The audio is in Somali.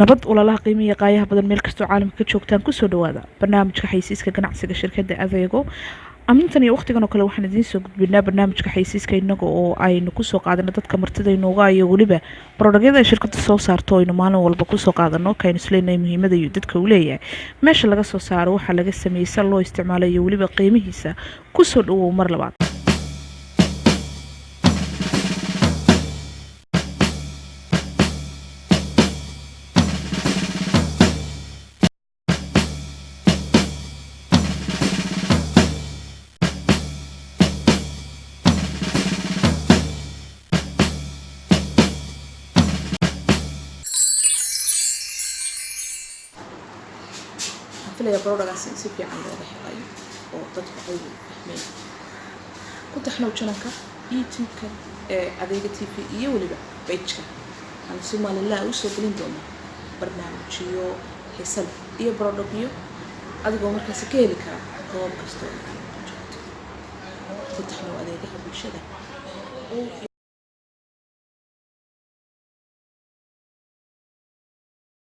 nabad ulalaha qiimiga qaayaha badan meel kastoo caalamka ka joogtaan kusoo dhawaada barnaamijka xaysiiska ganacsiga shirkadda Adeego. Amintan iyo waqtigan oo kale waxaan idiin soo gudbinaa barnaamijka xaysiiska inaga oo aynu kusoo qaadano dadka martida inooga iyo waliba product-yada ay shirkaddu soo saarto aynu maalin walba kusoo qaadano kaynu isleeyahay muhiimada iyo dadka uu leeyahay meesha laga soo saaro waxa laga sameeyay loo isticmaalo iyo waliba qiimihiisa kusoo dhawow mar labaad. فيليا برودكتس si fiican looga helay oo dadku ay fahmeen ku taxnow channelka YouTube-ka Adeega TV iyo waliba page-ka aan Soomaaliland u soo gelin doono barnaamijyo xiiso iyo product-yo adigoo markaas ka heli kara goob kasta oo ku taxnow adeega bulshada